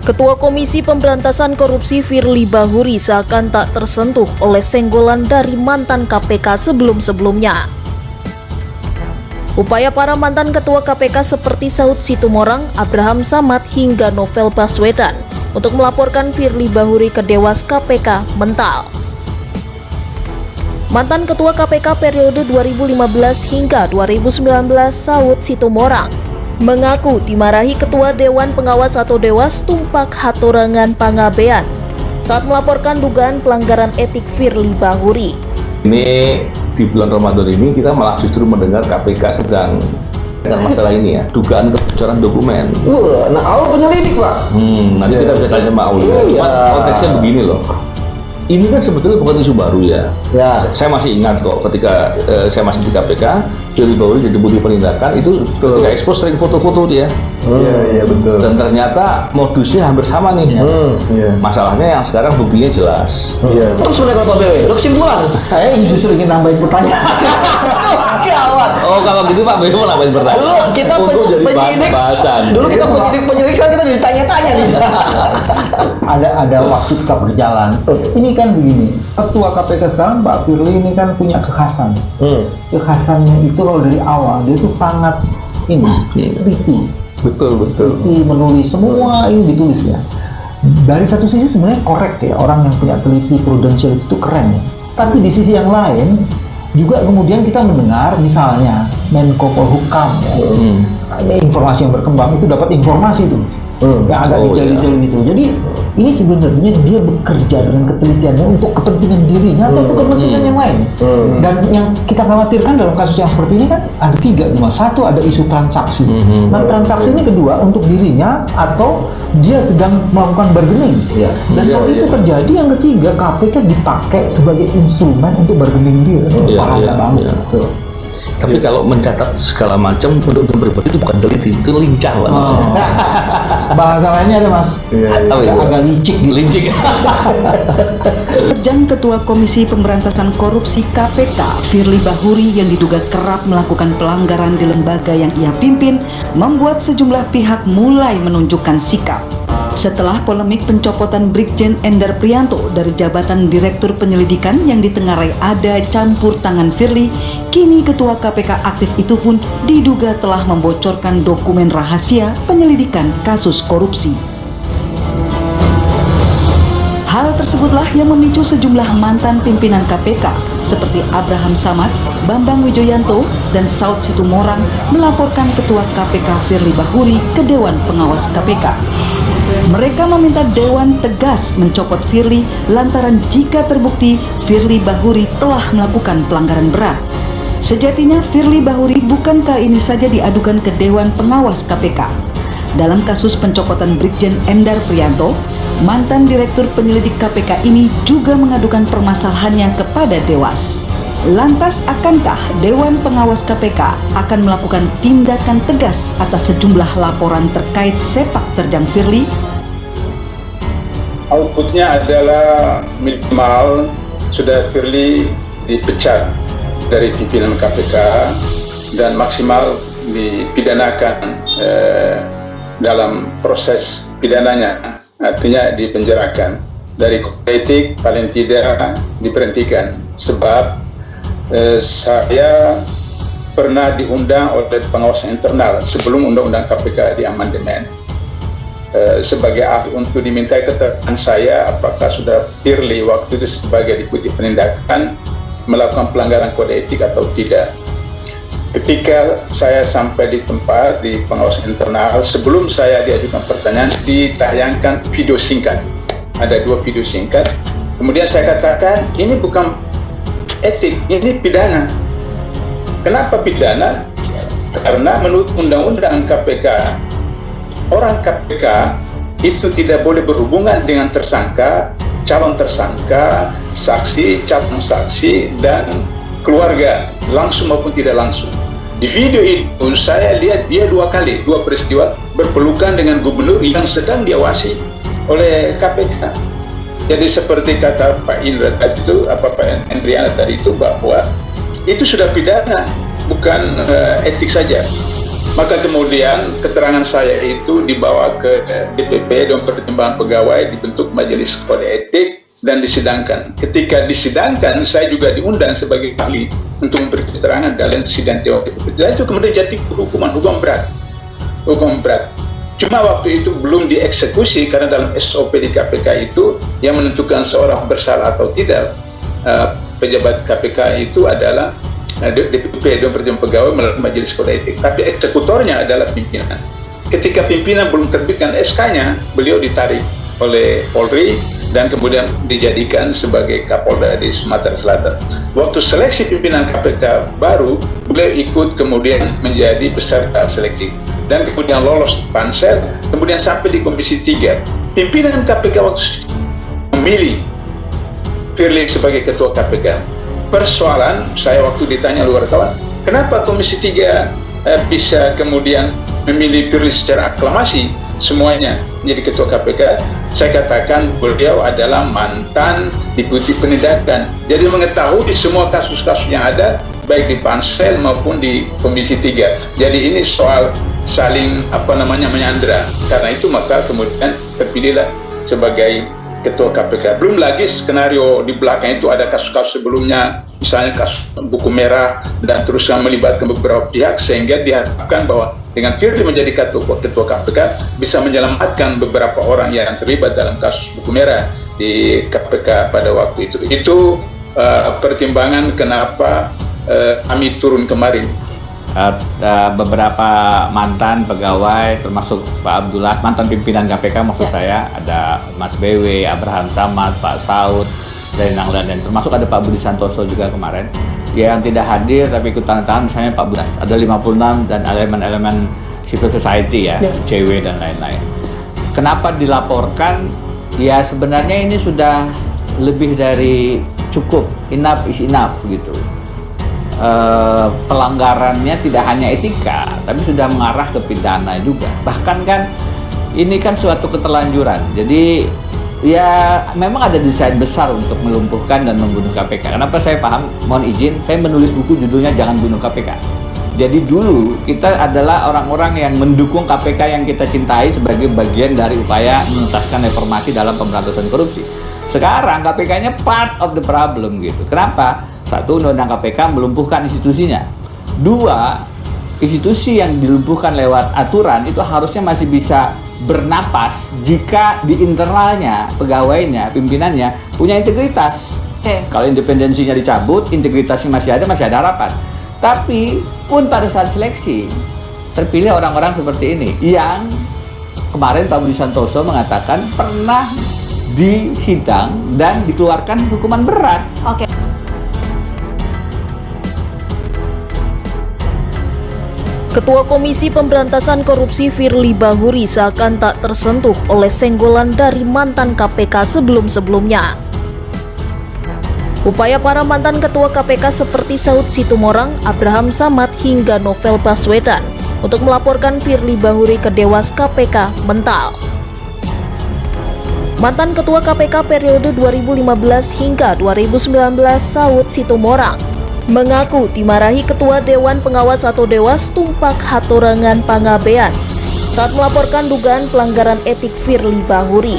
Ketua Komisi Pemberantasan Korupsi Firly Bahuri seakan tak tersentuh oleh senggolan dari mantan KPK sebelum-sebelumnya. Upaya para mantan Ketua KPK seperti Saud Situmorang, Abraham Samad hingga Novel Baswedan untuk melaporkan Firly Bahuri ke Dewas KPK mental. Mantan Ketua KPK periode 2015 hingga 2019 Saud Situmorang mengaku dimarahi Ketua Dewan Pengawas atau Dewas Tumpak Hatorangan Pangabean saat melaporkan dugaan pelanggaran etik Firly Bahuri. Ini di bulan Ramadan ini kita malah justru mendengar KPK sedang dengan masalah ini ya, dugaan kebocoran dokumen. Nah, Aul penyelidik, Pak. Nanti kita bisa tanya sama Aul ya. Cuma konteksnya begini loh. Ini kan sebetulnya bukan isu baru ya. Saya masih ingat kok ketika saya masih di KPK, Firly Bahuri jadi deputi penindakan itu ketika ekspos sering foto-foto dia. Iya betul. Dan ternyata modusnya hampir sama nih. Masalahnya yang sekarang buktinya jelas. Terus sebenarnya kalau PW, kesimpulan, saya justru ingin nambahin pertanyaan. Gawat. Oh kalau gitu Pak BW mau nambahin pertanyaan. Dulu kita penyidik. Dulu kita penyidik, sekarang kita ditanya-tanya nih. Ada waktu kita berjalan. Ini kan begini, Ketua KPK sekarang Pak Firly ini kan punya kekhasan. Kekhasannya itu kalau dari awal dia itu sangat teliti. Betul. Teliti menulis semua ini ditulis ya. Dari satu sisi sebenarnya korek ya, orang yang punya teliti prudensial itu keren ya. Tapi di sisi yang lain juga kemudian kita mendengar misalnya Menko Polhukam ya, informasi yang berkembang itu dapat informasi itu yang agak detail-detail gitu. Jadi ini sebenarnya dia bekerja dengan ketelitiannya untuk kepentingan dirinya atau untuk kepentingan yang lain. Dan yang kita khawatirkan dalam kasus yang seperti ini kan ada tiga. Satu ada isu transaksi. Nah transaksi ini kedua untuk dirinya atau dia sedang melakukan bargaining. Dan kalau itu terjadi yang ketiga KPK dipakai sebagai instrumen untuk bargaining dia. Bahaya banget. Tapi kalau mencatat segala macam untuk pribadi itu bukan teliti, itu lincah Pak. Bahasa lainnya ada Mas. Agak licik. Terjang Ketua Komisi Pemberantasan Korupsi KPK Firly Bahuri yang diduga kerap melakukan pelanggaran di lembaga yang ia pimpin membuat sejumlah pihak mulai menunjukkan sikap. Setelah polemik pencopotan Brigjen Endar Prianto dari jabatan Direktur Penyelidikan yang ditengarai ada campur tangan Firly, kini Ketua KPK aktif itu pun diduga telah membocorkan dokumen rahasia penyelidikan kasus korupsi. Hal tersebutlah yang memicu sejumlah mantan pimpinan KPK seperti Abraham Samad, Bambang Wijoyanto, dan Saud Situmorang melaporkan Ketua KPK Firly Bahuri ke Dewan Pengawas KPK. Mereka meminta Dewan tegas mencopot Firly lantaran jika terbukti Firly Bahuri telah melakukan pelanggaran berat. Sejatinya Firly Bahuri bukan kali ini saja diadukan ke Dewan Pengawas KPK. Dalam kasus pencopotan Brigjen Endar Prianto, mantan Direktur Penyelidik KPK ini juga mengadukan permasalahannya kepada Dewas. Lantas akankah Dewan Pengawas KPK akan melakukan tindakan tegas atas sejumlah laporan terkait sepak terjang Firly? Outputnya adalah minimal sudah Firly dipecat dari pimpinan KPK dan maksimal dipidanakan dalam proses pidananya, artinya dipenjarakan. Dari kode etik paling tidak diberhentikan sebab saya pernah diundang oleh pengawas internal sebelum undang-undang KPK diamandemen sebagai ahli untuk dimintai keterangan saya apakah sudah Firly waktu itu sebagai deputi penindakan melakukan pelanggaran kode etik atau tidak. Ketika saya sampai di tempat di pengawas internal, sebelum saya diajukan pertanyaan, ditayangkan video singkat. Ada 2 video singkat. Kemudian saya katakan ini bukan etik, ini pidana. Kenapa pidana? Karena menurut undang-undang KPK, orang KPK itu tidak boleh berhubungan dengan tersangka, calon tersangka, saksi, calon saksi, dan keluarga, langsung maupun tidak langsung. Di video itu saya lihat dia 2 kali, 2 peristiwa berpelukan dengan gubernur yang sedang diawasi oleh KPK. Jadi seperti kata Pak Indra tadi itu, Pak Endriana tadi itu, bahwa itu sudah pidana, bukan etik saja. Maka kemudian keterangan saya itu dibawa ke DPP Dewan Pertimbangan Pegawai, dibentuk majelis kode etik dan disidangkan. Ketika disidangkan, saya juga diundang sebagai ahli untuk memberi keterangan dalam sidang Dewan DPP. Dan itu kemudian jadi hukuman berat. Cuma waktu itu belum dieksekusi karena dalam SOP di KPK itu yang menentukan seorang bersalah atau tidak pejabat KPK itu adalah DPP Dewan Pertimbangan Pegawai melalui majelis kode etik. Tapi eksekutornya adalah pimpinan. Ketika pimpinan belum terbitkan SK-nya, beliau ditarik oleh Polri dan kemudian dijadikan sebagai Kapolda di Sumatera Selatan. Waktu seleksi pimpinan KPK baru, beliau ikut kemudian menjadi peserta seleksi dan kemudian lolos pansel, kemudian sampai di Komisi 3. Pimpinan KPK waktu memilih Firly sebagai ketua KPK. Persoalan saya waktu ditanya oleh wartawan, kenapa Komisi 3 bisa kemudian memilih Firly secara aklamasi semuanya menjadi ketua KPK? Saya katakan beliau adalah mantan Deputi Penindakan, jadi mengetahui semua kasus-kasus yang ada baik di pansel maupun di Komisi 3. Jadi ini soal saling menyandera. Karena itu maka kemudian terpilihlah sebagai ketua KPK. Belum lagi skenario di belakang itu ada kasus-kasus sebelumnya, misalnya kasus buku merah dan terus melibatkan beberapa pihak, sehingga diharapkan bahwa dengan Firly menjadi ketua KPK bisa menyelamatkan beberapa orang yang terlibat dalam kasus buku merah di KPK pada waktu itu. Itu pertimbangan kenapa kami turun kemarin. Beberapa mantan pegawai termasuk Pak Abdullah, mantan pimpinan KPK maksud saya, ada Mas BW, Abraham Samad, Pak Saud, dan yang lain, dan termasuk ada Pak Budi Santoso juga kemarin yang tidak hadir tapi ikut tanda tangan, misalnya 14, ada 56 dan elemen-elemen civil society ya, CW dan lain-lain. Kenapa dilaporkan? Ya sebenarnya ini sudah lebih dari cukup, enough is enough gitu. Pelanggarannya tidak hanya etika, tapi sudah mengarah ke pidana juga. Bahkan kan ini kan suatu keterlanjuran. Jadi ya memang ada desain besar untuk melumpuhkan dan membunuh KPK. Kenapa saya paham? Mohon izin, saya menulis buku judulnya Jangan Bunuh KPK. Jadi dulu kita adalah orang-orang yang mendukung KPK yang kita cintai sebagai bagian dari upaya menuntaskan reformasi dalam pemberantasan korupsi. Sekarang KPK-nya part of the problem gitu. Kenapa? Satu, undang-undang KPK melumpuhkan institusinya. Dua, institusi yang dilumpuhkan lewat aturan itu harusnya masih bisa bernapas jika di internalnya, pegawainya, pimpinannya punya integritas. Kalau independensinya dicabut, integritasnya masih ada harapan. Tapi pun pada saat seleksi terpilih orang-orang seperti ini yang kemarin Pak Budi Santoso mengatakan pernah disidang dan dikeluarkan hukuman berat. Ketua Komisi Pemberantasan Korupsi Firly Bahuri seakan tak tersentuh oleh senggolan dari mantan KPK sebelum-sebelumnya. Upaya para mantan ketua KPK seperti Saud Situmorang, Abraham Samad hingga Novel Baswedan untuk melaporkan Firly Bahuri ke Dewas KPK mental. Mantan ketua KPK periode 2015 hingga 2019 Saud Situmorang mengaku dimarahi Ketua Dewan Pengawas atau Dewas Tumpak Hatorangan Pangabean saat melaporkan dugaan pelanggaran etik Firly Bahuri.